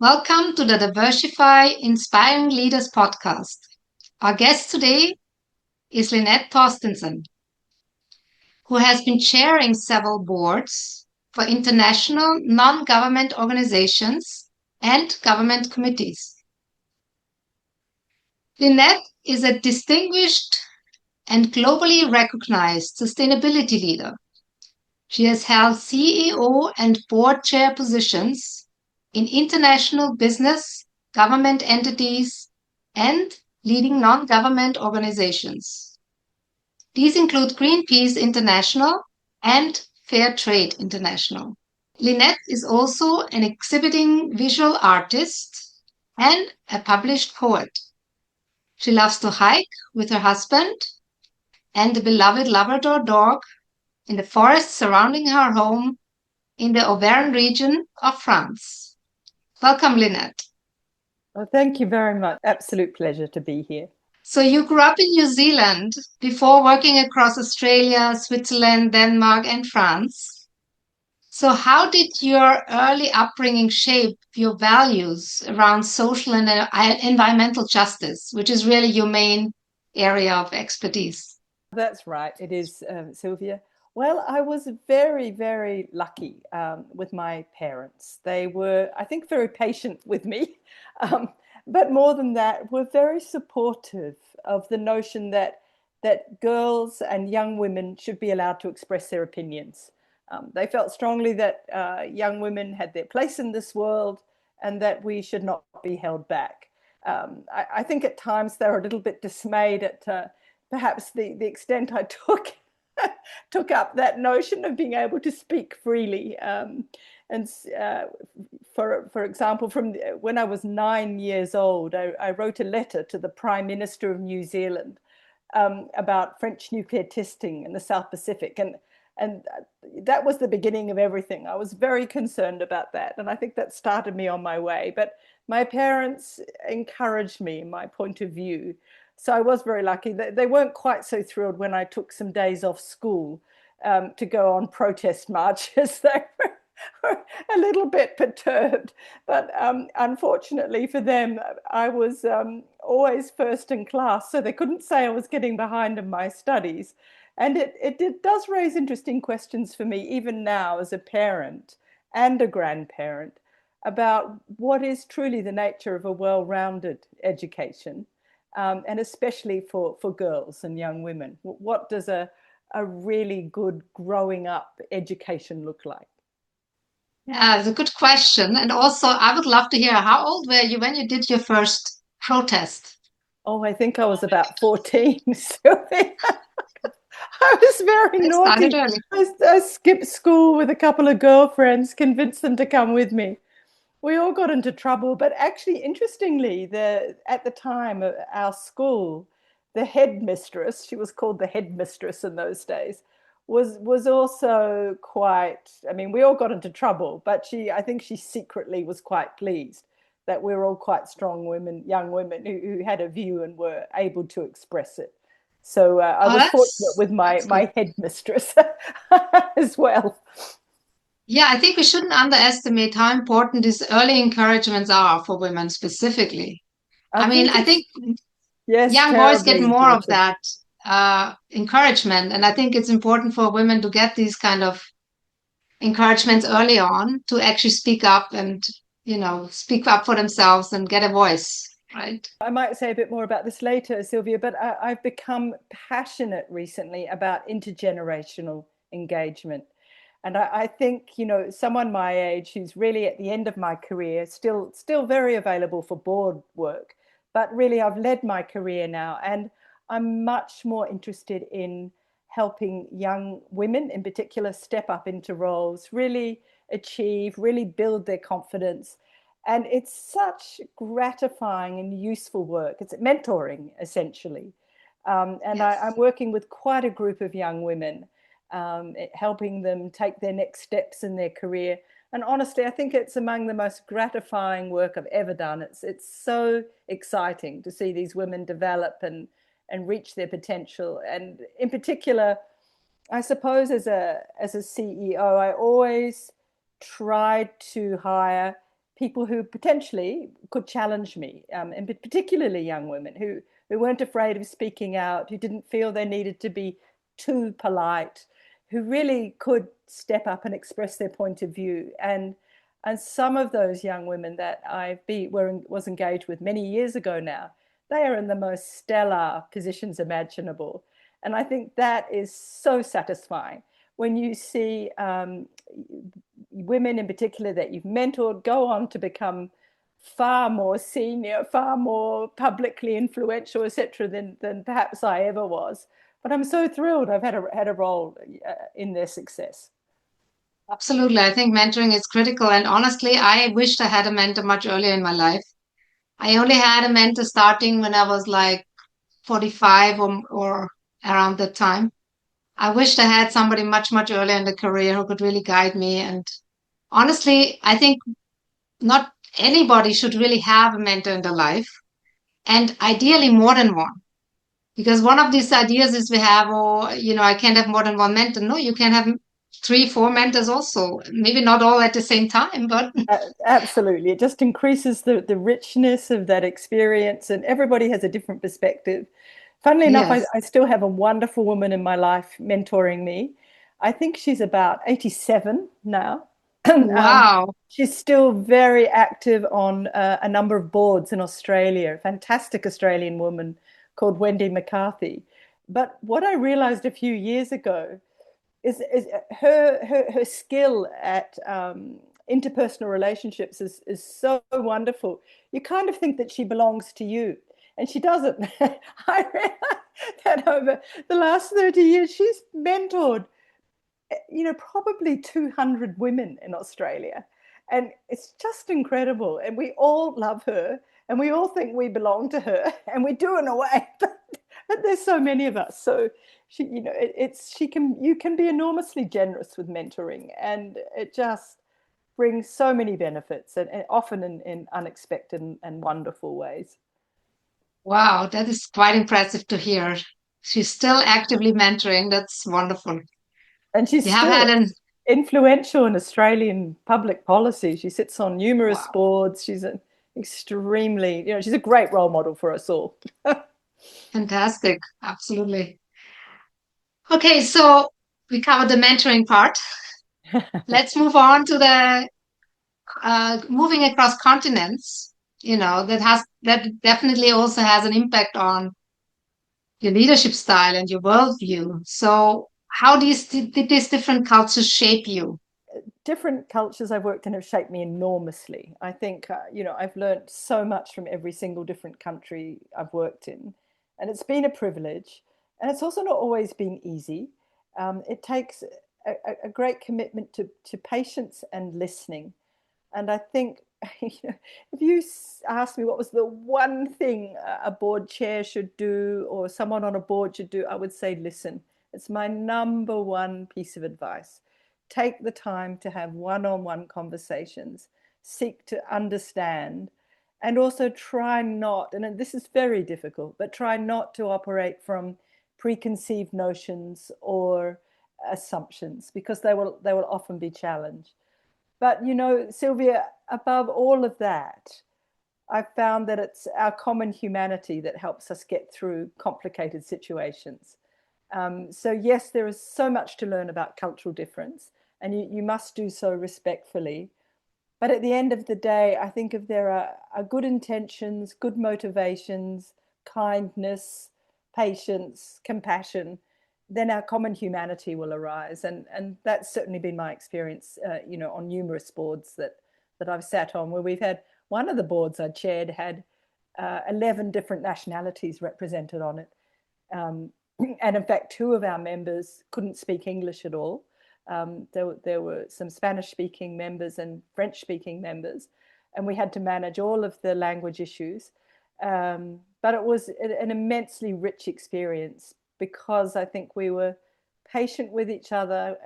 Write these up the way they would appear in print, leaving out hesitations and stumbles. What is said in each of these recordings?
Welcome to the Diversify Inspiring Leaders podcast. Our guest today is Lynette Thorstensen, who has been chairing several boards for international non-government organizations and government committees. Lynette is a distinguished and globally recognized sustainability leader. She has held CEO and board chair positions in international business, government entities, and leading non-government organizations. These include Greenpeace International and Fair Trade International. Lynette is also an exhibiting visual artist and a published poet. She loves to hike with her husband and a beloved Labrador dog in the forest surrounding her home in the Auvergne region of France. Welcome, Lynette. Well, thank you very much. Absolute pleasure to be here. So you grew up in New Zealand before working across Australia, Switzerland, Denmark, and France. So how did your early upbringing shape your values around social and environmental justice, which is really your main area of expertise? That's right. It is, Sylvia. Well, I was very, very lucky with my parents. They were, I think, very patient with me. But more than that, were very supportive of the notion that girls and young women should be allowed to express their opinions. They felt strongly that young women had their place in this world and that we should not be held back. I think at times they were a little bit dismayed at perhaps the extent I took up that notion of being able to speak freely. And for example, from when I was 9 years old, I wrote a letter to the Prime Minister of New Zealand about French nuclear testing in the South Pacific. And that was the beginning of everything. I was very concerned about that. And I think that started me on my way. But my parents encouraged me in my point of view. So I was very lucky. They weren't quite so thrilled when I took some days off school to go on protest marches. They were a little bit perturbed. But unfortunately for them, I was always first in class. So they couldn't say I was getting behind in my studies. And it does raise interesting questions for me, even now as a parent and a grandparent, about what is truly the nature of a well-rounded education, and especially for girls and young women. What does a really good growing up education look like? Yeah, it's a good question. And also, I would love to hear how old were you when you did your first protest? Oh, I think I was about 14. Sylvia. I was very It started naughty. early. I skipped school with a couple of girlfriends, convinced them to come with me. We all got into trouble, but actually, interestingly, at the time at our school, the headmistress, she was called the headmistress in those days, was also quite. I mean, we all got into trouble, but I think she secretly was quite pleased that we were all quite strong women, young women who had a view and were able to express it. So I Oh, was fortunate with my that's good. headmistress as well. Yeah, I think we shouldn't underestimate how important these early encouragements are for women specifically. I I mean, think I it's, think yes, young boys get terribly more of important. that encouragement, and I think it's important for women to get these kind of encouragements early on to actually speak up and, speak up for themselves and get a voice, right? I might say a bit more about this later, Sylvia, but I've become passionate recently about intergenerational engagement. And I think, someone my age who's really at the end of my career, still very available for board work, but really I've led my career now, and I'm much more interested in helping young women in particular step up into roles, really achieve, really build their confidence. And it's such gratifying and useful work. It's mentoring, essentially. And I'm Yes. working with quite a group of young women, helping them take their next steps in their career. And honestly, I think it's among the most gratifying work I've ever done. It's so exciting to see these women develop and reach their potential. And in particular, I suppose as a CEO, I always tried to hire people who potentially could challenge me, and particularly young women who weren't afraid of speaking out, who didn't feel they needed to be too polite, who really could step up and express their point of view. And some of those young women that was engaged with many years ago now, they are in the most stellar positions imaginable. And I think that is so satisfying when you see women in particular that you've mentored go on to become far more senior, far more publicly influential, etc., than perhaps I ever was. But I'm so thrilled I've had a role in their success. Absolutely. I think mentoring is critical. And honestly, I wished I had a mentor much earlier in my life. I only had a mentor starting when I was like 45 or around that time. I wished I had somebody much, much earlier in the career who could really guide me. And honestly, I think not anybody should really have a mentor in their life, and ideally more than one. Because one of these ideas is we have, oh, I can't have more than one mentor. No, you can have three, four mentors also. Maybe not all at the same time, but Absolutely. It just increases the richness of that experience, and everybody has a different perspective. Funnily enough, yes. I still have a wonderful woman in my life mentoring me. I think she's about 87 now. Wow. She's still very active on a number of boards in Australia, a fantastic Australian woman called Wendy McCarthy. But what I realized a few years ago is her skill at interpersonal relationships is so wonderful. You kind of think that she belongs to you, and she doesn't. I realized that over the last 30 years, she's mentored, probably 200 women in Australia. And it's just incredible. And we all love her, and we all think we belong to her, and we do in a way, but there's so many of us. So you can be enormously generous with mentoring, and it just brings so many benefits, and often in unexpected and wonderful ways. Wow, that is quite impressive to hear. She's still actively mentoring. That's wonderful. And she's You have still had an influential in Australian public policy. She sits on numerous wow, boards. She's an extremely, she's a great role model for us all. fantastic. Absolutely. Okay, so we covered the mentoring part. Let's move on to the moving across continents. That definitely also has an impact on your leadership style and your worldview. So, how did these different cultures shape you? Different cultures I've worked in have shaped me enormously. I think, I've learned so much from every single different country I've worked in. And it's been a privilege. And it's also not always been easy. It takes a great commitment to patience and listening. And I think, if you asked me what was the one thing a board chair should do or someone on a board should do, I would say listen. It's my number one piece of advice. Take the time to have one-on-one conversations, seek to understand, and also try not, and this is very difficult, but try not to operate from preconceived notions or assumptions, because they will often be challenged. But Sylvia, above all of that, I've found that it's our common humanity that helps us get through complicated situations. So yes, there is so much to learn about cultural difference, and you must do so respectfully. But at the end of the day, I think if there are good intentions, good motivations, kindness, patience, compassion, then our common humanity will arise. And that's certainly been my experience, on numerous boards that I've sat on, where we've had one of the boards I chaired had 11 different nationalities represented on it. And in fact, two of our members couldn't speak English at all. There were some Spanish-speaking members and French-speaking members, and we had to manage all of the language issues. But it was an immensely rich experience, because I think we were patient with each other,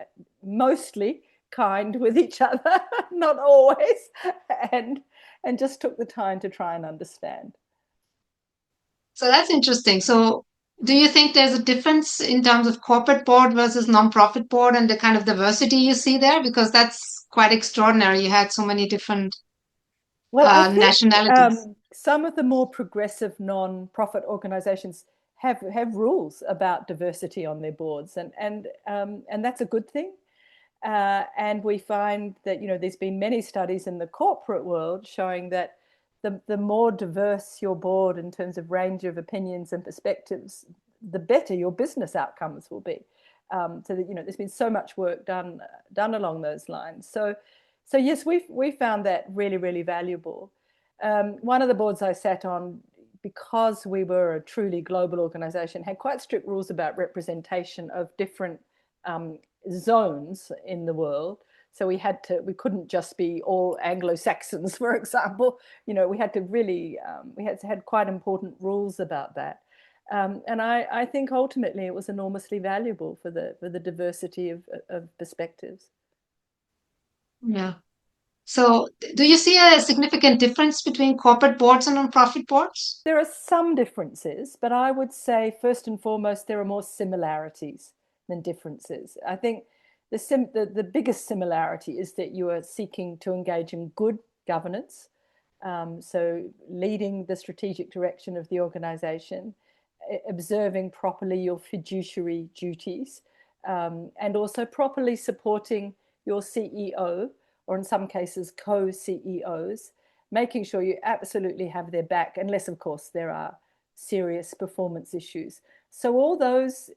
mostly kind with each other, not always, and just took the time to try and understand. So that's interesting. So, do you think there's a difference in terms of corporate board versus nonprofit board and the kind of diversity you see there? Because that's quite extraordinary. You had so many different. Well, I think nationalities? some of the more progressive non-profit organizations have rules about diversity on their boards, and that's a good thing. And we find that there's been many studies in the corporate world showing that the more diverse your board in terms of range of opinions and perspectives, the better your business outcomes will be. So that there's been so much work done along those lines. So yes, we found that really, really valuable. One of the boards I sat on, because we were a truly global organization, had quite strict rules about representation of different zones in the world. So we couldn't just be all Anglo-Saxons, for example. We had to really, we had quite important rules about that. And I think ultimately it was enormously valuable for the diversity of perspectives. Yeah. So, do you see a significant difference between corporate boards and nonprofit boards? There are some differences, but I would say first and foremost, there are more similarities than differences. I think the biggest similarity is that you are seeking to engage in good governance, so leading the strategic direction of the organization, observing properly your fiduciary duties, and also properly supporting your CEO, or in some cases co-CEOs, making sure you absolutely have their back, unless of course there are serious performance issues. So all those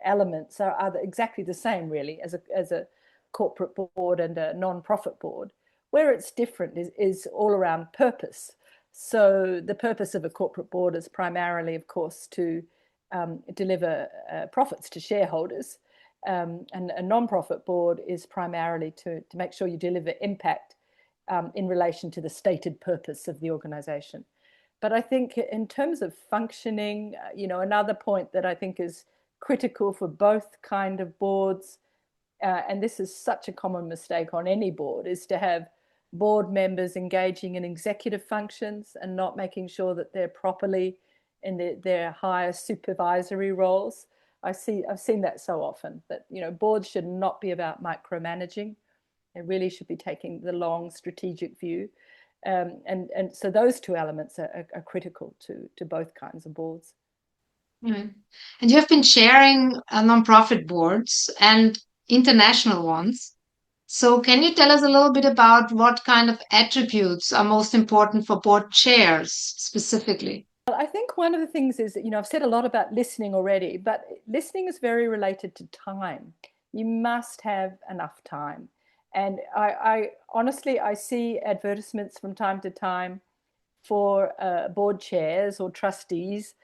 elements are exactly the same really as a corporate board and a non-profit board. Where it's different is all around purpose. So the purpose of a corporate board is primarily, of course, to deliver profits to shareholders. And a non-profit board is primarily to make sure you deliver impact in relation to the stated purpose of the organization. But I think in terms of functioning, another point that I think is critical for both kind of boards, and this is such a common mistake on any board, is to have board members engaging in executive functions and not making sure that they're properly in their higher supervisory roles. I've seen that so often, that boards should not be about micromanaging. They really should be taking the long strategic view. And so those two elements are critical to both kinds of boards. Right. And you have been sharing nonprofit boards and international ones. So, can you tell us a little bit about what kind of attributes are most important for board chairs specifically? Well, I think one of the things is that, I've said a lot about listening already, but listening is very related to time. You must have enough time. And I honestly, I see advertisements from time to time for board chairs or trustees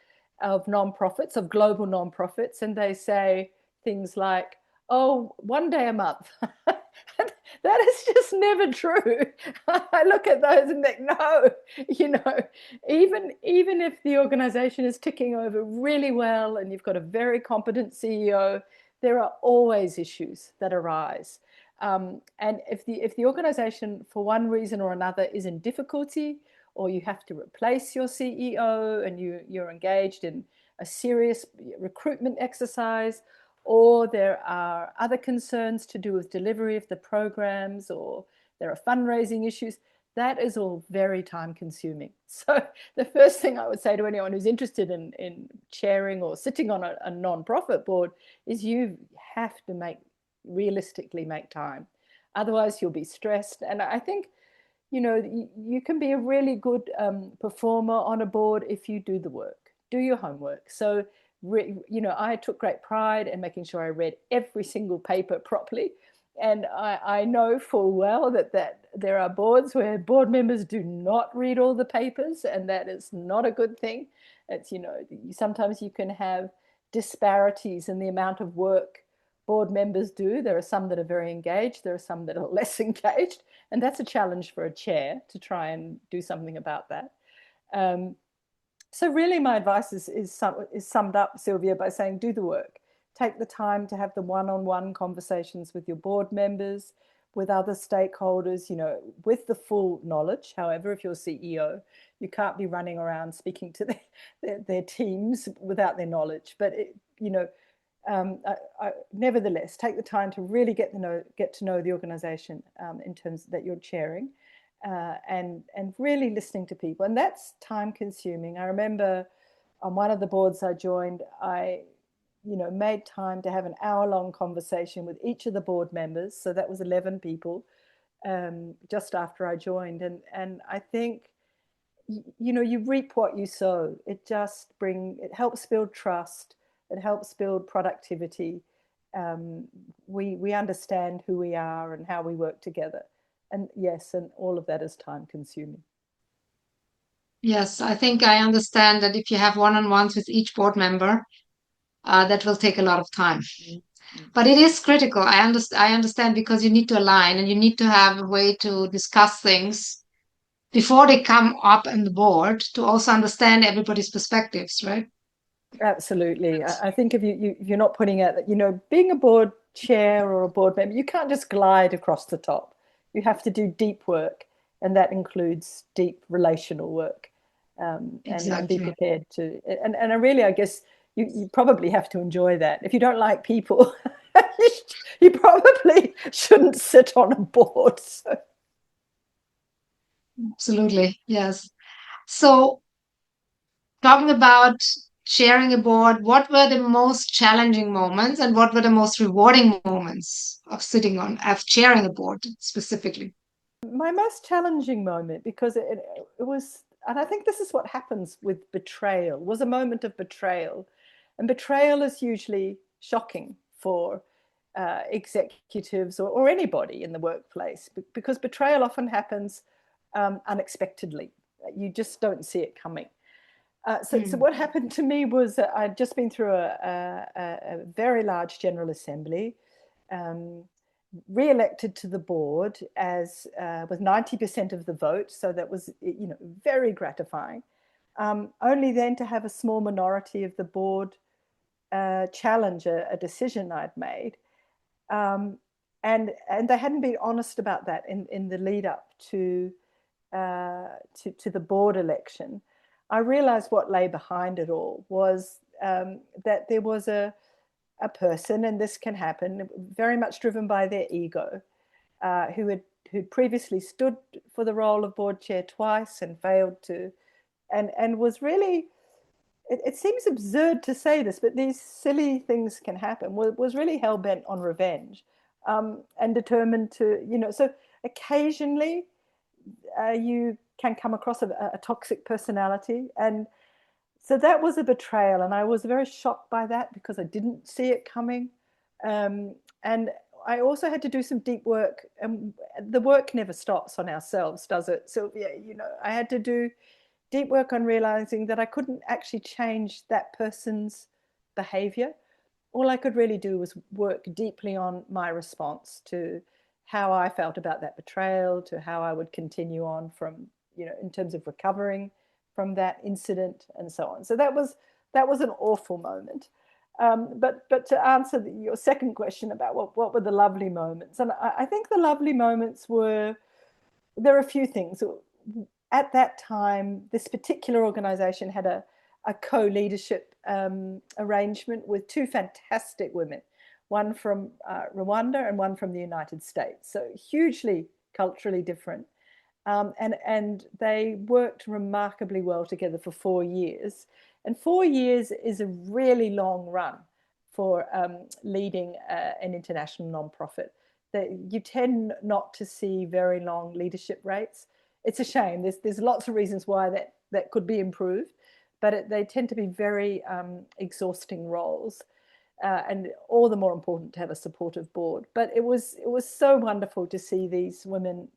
of nonprofits, of global nonprofits, and they say things like, "Oh, one day a month." That is just never true. I look at those and think, no, even if the organization is ticking over really well and you've got a very competent CEO, there are always issues that arise. And if the organization, for one reason or another, is in difficulty, or you have to replace your CEO and you're engaged in a serious recruitment exercise, or there are other concerns to do with delivery of the programs, or there are fundraising issues, that is all very time consuming. So the first thing I would say to anyone who's interested in chairing or sitting on a non-profit board is you have to realistically make time. Otherwise you'll be stressed. And I think, you can be a really good performer on a board if you do the work, do your homework. So, I took great pride in making sure I read every single paper properly. And I know full well that there are boards where board members do not read all the papers, and that is not a good thing. It's, sometimes you can have disparities in the amount of work board members do. There are some that are very engaged, there are some that are less engaged, and that's a challenge for a chair to try and do something about that. So really my advice is summed up, Sylvia, by saying do the work. Take the time to have the one-on-one conversations with your board members, with other stakeholders, with the full knowledge. However, if you're CEO, you can't be running around speaking to their teams without their knowledge. But, nevertheless, take the time to really get to know the organization in terms that you're chairing. and really listening to people. And that's time consuming. I remember on one of the boards I joined, I made time to have an hour-long conversation with each of the board members. So that was 11 people, just after I joined. And I think, you reap what you sow. It helps build trust. It helps build productivity. We understand who we are and how we work together. And yes, and all of that is time consuming. Yes, I think I understand that if you have one-on-ones with each board member, that will take a lot of time. Mm-hmm. But it is critical. I understand because you need to align and you need to have a way to discuss things before they come up on the board to also understand everybody's perspectives, right? Absolutely. I think if you're not putting out that, being a board chair or a board member, you can't just glide across the top. You have to do deep work, and that includes deep relational work, and be Exactly. prepared to. And I guess you probably have to enjoy that. If you don't like people, you probably shouldn't sit on a board. So. Absolutely. Yes. So, talking about sharing a board, what were the most challenging moments and what were the most rewarding moments of of chairing a board specifically? My most challenging moment, because it was, and I think this is what happens with betrayal, was a moment of betrayal. And betrayal is usually shocking for executives or anybody in the workplace, because betrayal often happens unexpectedly. You just don't see it coming. So Hmm. what happened to me was I'd just been through a very large General Assembly, um, re-elected to the board as with 90% of the vote. So that was, very gratifying. Only then to have a small minority of the board challenge a decision I'd made. Um, and they hadn't been honest about that in the lead up to the board election. I realized what lay behind it all was that there was a person, and this can happen, very much driven by their ego, who'd previously stood for the role of board chair twice and failed to, and was really, it seems absurd to say this, but these silly things can happen, was really hell-bent on revenge, and determined to, so occasionally you can come across a toxic personality. And so that was a betrayal. And I was very shocked by that because I didn't see it coming. And I also had to do some deep work. And the work never stops on ourselves, does it, Sylvia? I had to do deep work on realizing that I couldn't actually change that person's behavior. All I could really do was work deeply on my response to how I felt about that betrayal, to how I would continue on from, in terms of recovering from that incident and so on. So that was an awful moment. But to answer your second question about what were the lovely moments, and I think the lovely moments were, there are a few things. At that time, this particular organization had a co-leadership arrangement with two fantastic women, one from Rwanda and one from the United States. So hugely culturally different. And they worked remarkably well together for 4 years. And 4 years is a really long run for leading an international nonprofit. You tend not to see very long leadership rates. It's a shame. There's lots of reasons why that could be improved, but they tend to be very exhausting roles. And all the more important to have a supportive board. But it was so wonderful to see these women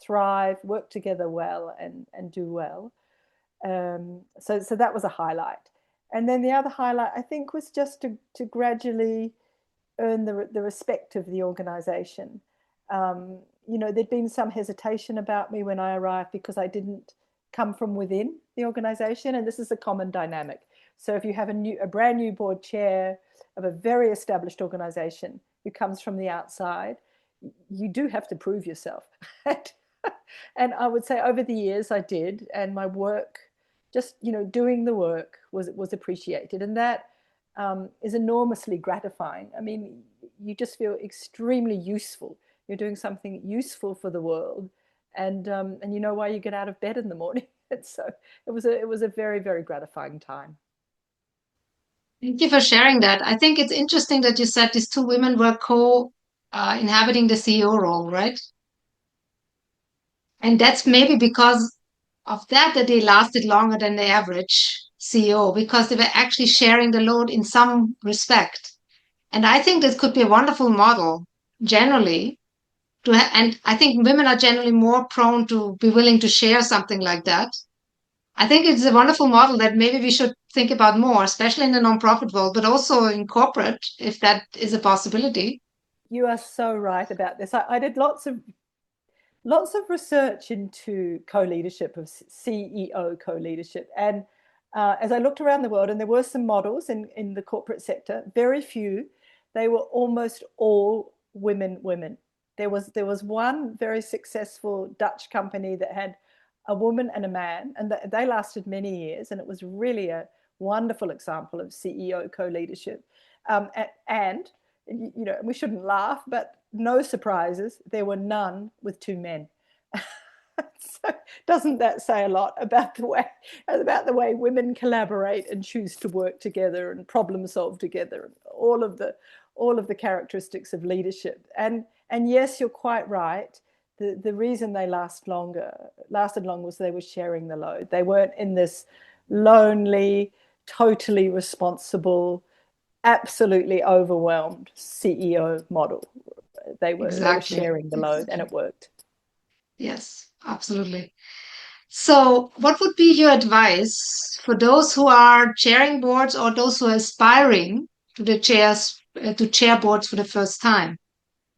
thrive, work together well, and do well. So that was a highlight. And then the other highlight, I think, was just to gradually earn the respect of the organization. There'd been some hesitation about me when I arrived because I didn't come from within the organization, and this is a common dynamic. So if you have a brand new board chair of a very established organization who comes from the outside, you do have to prove yourself. And I would say over the years I did, and my work, just doing the work was appreciated, and that is enormously gratifying. I mean, you just feel extremely useful. You're doing something useful for the world, and you know why you get out of bed in the morning. And so it was a very, very gratifying time. Thank you for sharing that. I think it's interesting that you said these two women were co-inhabiting the CEO role, right? And that's maybe because of that they lasted longer than the average CEO because they were actually sharing the load in some respect. And I think this could be a wonderful model generally and I think women are generally more prone to be willing to share something like that. I think it's a wonderful model that maybe we should think about more, especially in the nonprofit world, but also in corporate, if that is a possibility. You are so right about this. I did lots of research into co-leadership, of CEO co-leadership, and as I looked around the world, and there were some models in the corporate sector, very few. They were almost all women. There was one very successful Dutch company that had a woman and a man, and they lasted many years, and it was really a wonderful example of CEO co-leadership. And you know, we shouldn't laugh, but no surprises, there were none with two men. So doesn't that say a lot about the way women collaborate and choose to work together and problem solve together, and all of the characteristics of leadership? And yes, you're quite right. The reason they lasted long was they were sharing the load. They weren't in this lonely, totally responsible, absolutely overwhelmed CEO model. They were Exactly. sharing the load, and it worked. Yes, absolutely. So, what would be your advice for those who are chairing boards or those who are aspiring to the to chair boards for the first time?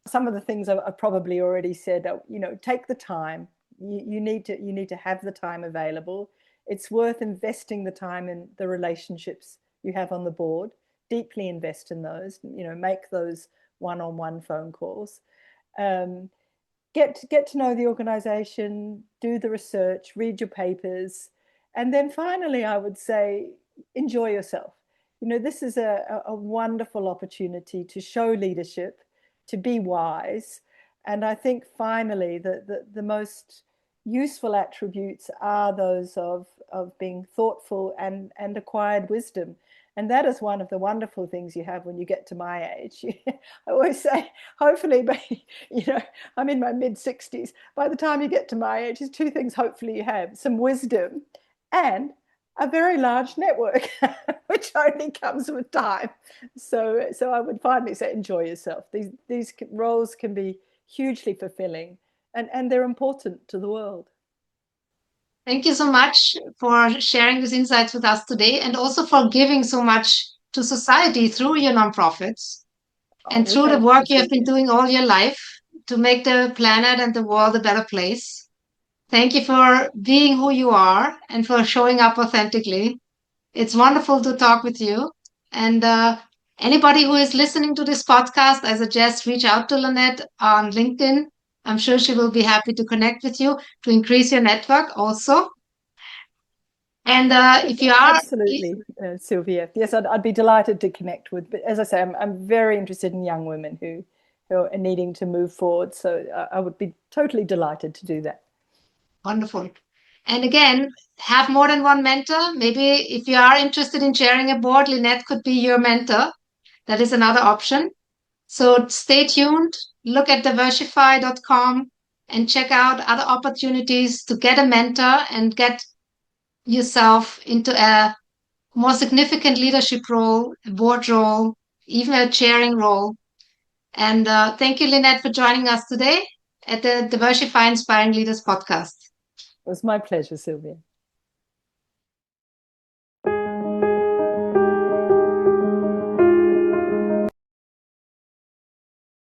Some of the things I've probably already said. You know, take the time. You need to have the time available. It's worth investing the time in the relationships you have on the board. Deeply invest in those. You know, make those one-on-one phone calls. Um, get to know the organization, do the research, read your papers, and then finally, I would say, enjoy yourself. You know, this is a wonderful opportunity to show leadership, to be wise. And I think finally the most useful attributes are those of being thoughtful and acquired wisdom. And that is one of the wonderful things you have when you get to my age. I always say, hopefully, you know, I'm in my mid-60s. By the time you get to my age, there's two things hopefully you have: some wisdom and a very large network, which only comes with time. So I would finally say, enjoy yourself. These roles can be hugely fulfilling, and they're important to the world. Thank you so much for sharing these insights with us today and also for giving so much to society through your nonprofits Oh, and well, through the thank work you, you have been Sylvia. doing all your life to make the planet and the world a better place. Thank you for being who you are and for showing up authentically. It's wonderful to talk with you. And anybody who is listening to this podcast, I suggest reach out to Lynette on LinkedIn. I'm sure she will be happy to connect with you to increase your network also. And if you are, Absolutely, Sylvia. Yes, I'd be delighted to connect with. But as I say, I'm very interested in young women who are needing to move forward. So I would be totally delighted to do that. wonderful. And again, have more than one mentor. Maybe if you are interested in sharing a board, Lynette could be your mentor. That is another option. So stay tuned, look at diversify.com and check out other opportunities to get a mentor and get yourself into a more significant leadership role, a board role, even a chairing role. And thank you, Lynette, for joining us today at the Diversify Inspiring Leaders podcast. It was my pleasure, Sylvia.